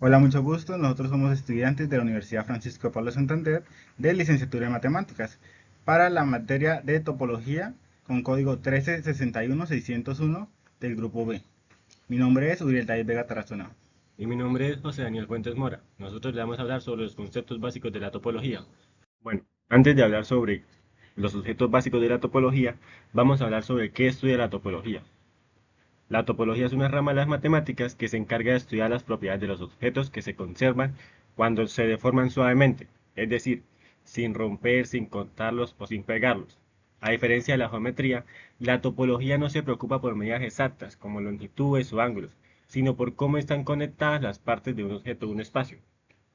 Hola, mucho gusto. Nosotros somos estudiantes de la Universidad Francisco de Pablo Santander de licenciatura en matemáticas para la materia de topología con código 1361601 del grupo B. Mi nombre es Uriel David Vega Tarazona. Y mi nombre es José Daniel Fuentes Mora. Nosotros le vamos a hablar sobre los conceptos básicos de la topología. Bueno, antes de hablar sobre los objetos básicos de la topología, vamos a hablar sobre qué estudia la topología. La topología es una rama de las matemáticas que se encarga de estudiar las propiedades de los objetos que se conservan cuando se deforman suavemente, es decir, sin romper, sin cortarlos o sin pegarlos. A diferencia de la geometría, la topología no se preocupa por medidas exactas, como longitudes o ángulos, sino por cómo están conectadas las partes de un objeto o un espacio.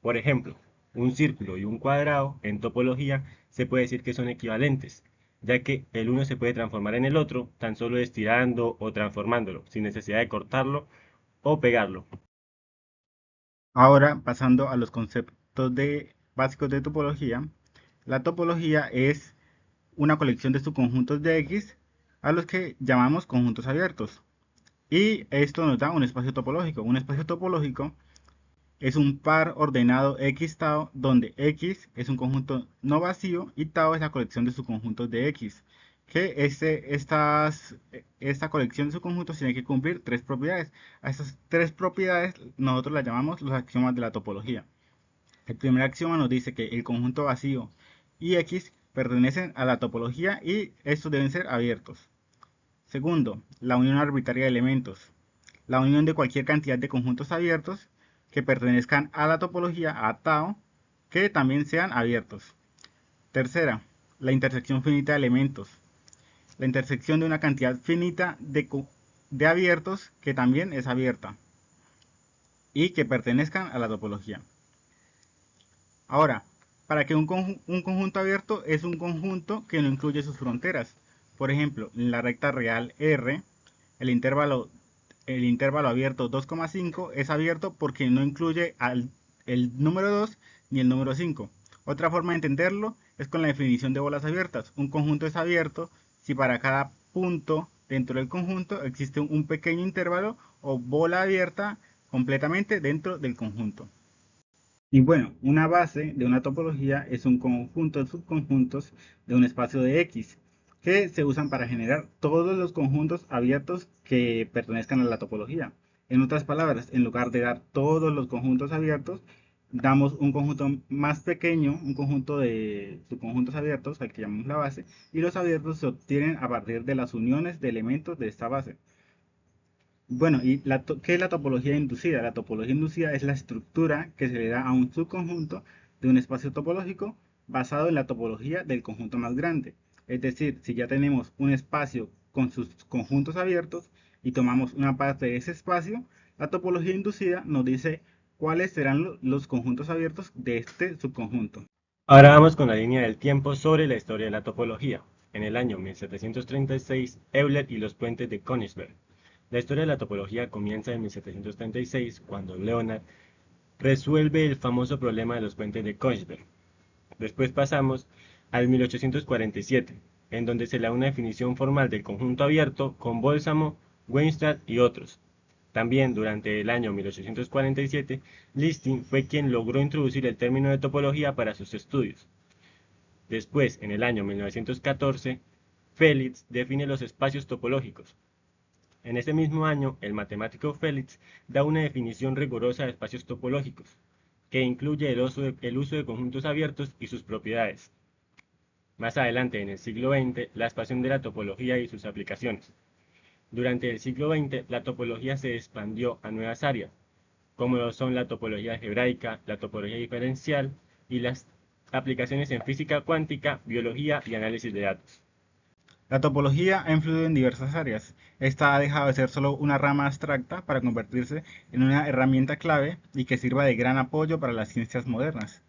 Por ejemplo, un círculo y un cuadrado en topología se puede decir que son equivalentes, ya que el uno se puede transformar en el otro tan solo estirando o transformándolo, sin necesidad de cortarlo o pegarlo. Ahora, pasando a los conceptos básicos de topología, la topología es una colección de subconjuntos de X a los que llamamos conjuntos abiertos. Y esto nos da un espacio topológico. Un espacio topológico es un par ordenado X tau donde X es un conjunto no vacío y tau es la colección de subconjuntos de X. Esta colección de subconjuntos tiene que cumplir tres propiedades. A estas tres propiedades nosotros las llamamos los axiomas de la topología. El primer axioma nos dice que el conjunto vacío y X pertenecen a la topología y estos deben ser abiertos. Segundo, la unión arbitraria de elementos. La unión de cualquier cantidad de conjuntos abiertos que pertenezcan a la topología a tau que también sean abiertos. Tercera, la intersección finita de elementos. La intersección de una cantidad finita de abiertos que también es abierta y que pertenezcan a la topología. Ahora, para que un conjunto abierto es un conjunto que no incluye sus fronteras. Por ejemplo, en la recta real R, el intervalo, el intervalo abierto 2,5 es abierto porque no incluye el número 2 ni el número 5. Otra forma de entenderlo es con la definición de bolas abiertas. Un conjunto es abierto si para cada punto dentro del conjunto existe un pequeño intervalo o bola abierta completamente dentro del conjunto. Y bueno, una base de una topología es un conjunto de subconjuntos de un espacio de X que se usan para generar todos los conjuntos abiertos que pertenezcan a la topología. En otras palabras, en lugar de dar todos los conjuntos abiertos, damos un conjunto más pequeño, un conjunto de subconjuntos abiertos, al que llamamos la base, y los abiertos se obtienen a partir de las uniones de elementos de esta base. Bueno, ¿qué es la topología inducida? La topología inducida es la estructura que se le da a un subconjunto de un espacio topológico basado en la topología del conjunto más grande. Es decir, si ya tenemos un espacio con sus conjuntos abiertos y tomamos una parte de ese espacio, la topología inducida nos dice cuáles serán los conjuntos abiertos de este subconjunto. Ahora vamos con la línea del tiempo sobre la historia de la topología. En el año 1736, Euler y los puentes de Königsberg. La historia de la topología comienza en 1736, cuando Leonard resuelve el famoso problema de los puentes de Königsberg. Después pasamos al 1847, en donde se le da una definición formal del conjunto abierto con Bolzano, Weierstrass y otros. También durante el año 1847, Listing fue quien logró introducir el término de topología para sus estudios. Después, en el año 1914, Félix define los espacios topológicos. En ese mismo año, el matemático Félix da una definición rigurosa de espacios topológicos, que incluye el uso de conjuntos abiertos y sus propiedades. Más adelante, en el siglo XX, la expansión de la topología y sus aplicaciones. Durante el siglo XX, la topología se expandió a nuevas áreas, como lo son la topología algebraica, la topología diferencial y las aplicaciones en física cuántica, biología y análisis de datos. La topología ha influido en diversas áreas. Esta ha dejado de ser solo una rama abstracta para convertirse en una herramienta clave y que sirva de gran apoyo para las ciencias modernas.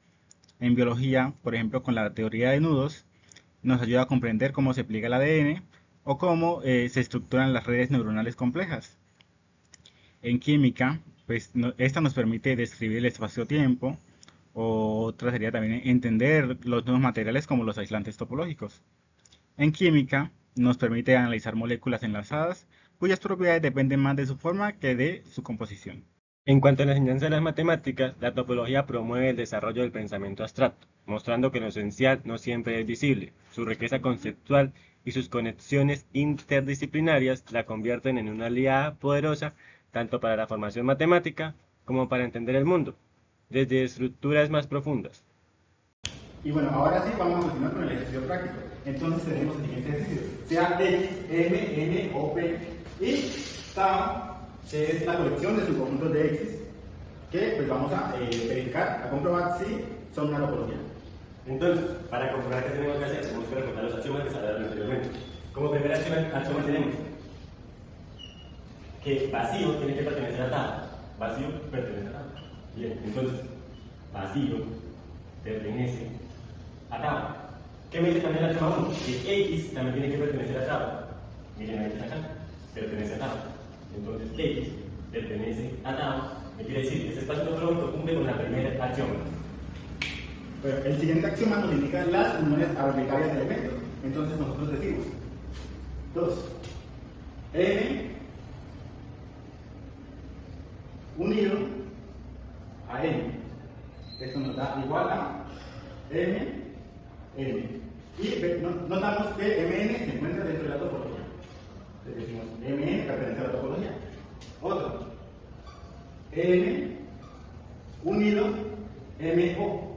En biología, por ejemplo, con la teoría de nudos, nos ayuda a comprender cómo se pliega el ADN o cómo se estructuran las redes neuronales complejas. En química, pues esta nos permite describir el espacio-tiempo, o otra sería también entender los nuevos materiales como los aislantes topológicos. En química, nos permite analizar moléculas enlazadas cuyas propiedades dependen más de su forma que de su composición. En cuanto a la enseñanza de las matemáticas, la topología promueve el desarrollo del pensamiento abstracto, mostrando que lo esencial no siempre es visible. Su riqueza conceptual y sus conexiones interdisciplinarias la convierten en una aliada poderosa tanto para la formación matemática como para entender el mundo, desde estructuras más profundas. Y bueno, ahora sí vamos a continuar con el ejercicio práctico. Entonces tenemos el siguiente ejercicio. Sea X, M, N o P y tau, que es la colección de subconjuntos de X, que pues vamos a verificar, a comprobar si son una topología. Entonces, para comprobar qué tenemos que hacer, tenemos que recordar los axiomas que se hablaron anteriormente. Como primer axioma tenemos que vacío tiene que pertenecer a tau. Vacío pertenece a tau. Bien, entonces, vacío pertenece a tau. ¿Qué me dice también el axioma 1? Que X también tiene que pertenecer a tau. Miren ahí acá, pertenece a tau. Entonces, X pertenece a tau. ¿Qué quiere decir? Este espacio topológico cumple con la primera axioma. Pero el siguiente axioma nos indica las uniones arbitrarias de elementos. Entonces nosotros decimos 2 n unido a n. Esto nos da igual a m n. Y notamos que mn se encuentra dentro de la topología. Entonces decimos mn pertenece a la topología. Otro n unido mo.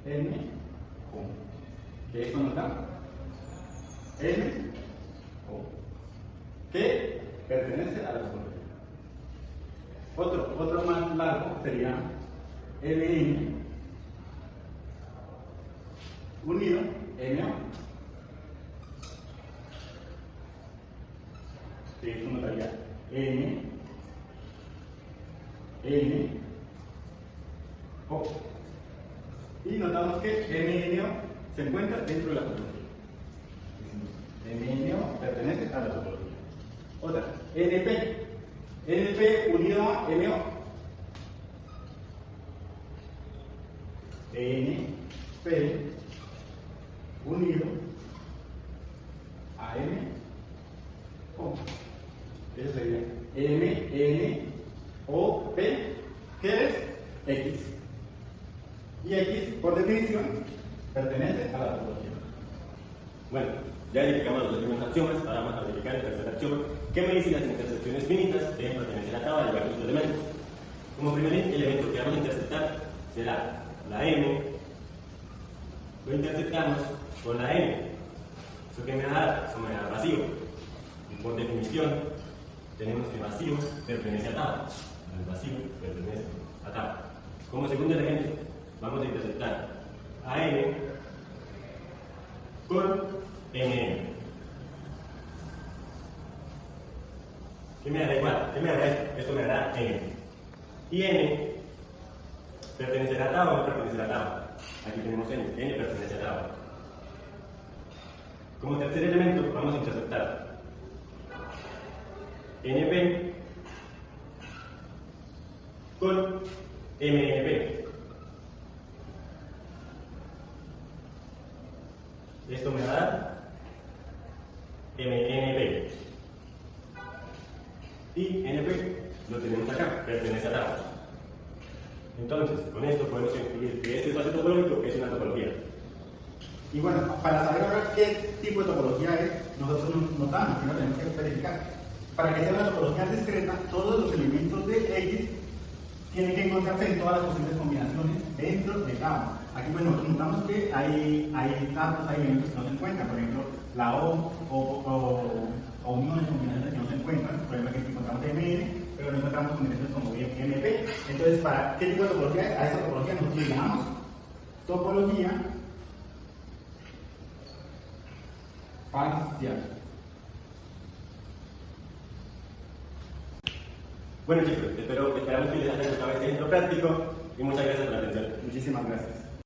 M, que esto nos da M, O, que pertenece a la topología. Otro más largo sería Mn unido MO, que esto nos daría M, N, O. Y notamos que MNO se encuentra dentro de la topología. MNO pertenece a la topología. Otra, NP. NP unido a MO. NP unido a MO. Eso sería MNOP, que es X. Y X, por definición, pertenece a la topología. Bueno, ya identificamos los dos primeros axiomas, ahora vamos a verificar el tercer axioma. ¿Qué me dice si las intersecciones finitas deben pertenecer a tau al igual que sus elementos? Como primer elemento que vamos a interceptar será la M. Lo interceptamos con la N. ¿Eso qué me da? Eso me da vacío. Y por definición, tenemos que vacío pertenece a tau. El vacío pertenece a tau. Como segundo elemento, vamos a interceptar a N con Mn. ¿Qué me dará igual? ¿Qué me dará esto? Esto me dará N. Y N pertenecerá a tau o no pertenecerá a tau. Aquí tenemos N. N pertenece a tau. Como tercer elemento vamos a interceptar NP con MNP. Esto me da MNP. Y NP lo tenemos acá, pertenece a tau. Entonces, con esto podemos concluir que este espacio topológico es una topología. Y bueno, para saber ahora qué tipo de topología es, nosotros notamos que no tenemos que verificar. Para que sea una topología discreta, todos los elementos de X tienen que encontrarse en todas las posibles combinaciones dentro de tau. Aquí bueno, notamos que hay datos, hay elementos que no se encuentran, por ejemplo, la o uniones combinaciones que no se encuentran, por ejemplo, aquí encontramos MN, pero no encontramos combinaciones como MP. Entonces, ¿para qué tipo de topología? A esa topología nosotros le llamamos topología parcial. Bueno chicos, esperamos que les haya gustado este ejemplo práctico y muchas gracias por la atención. Muchísimas gracias.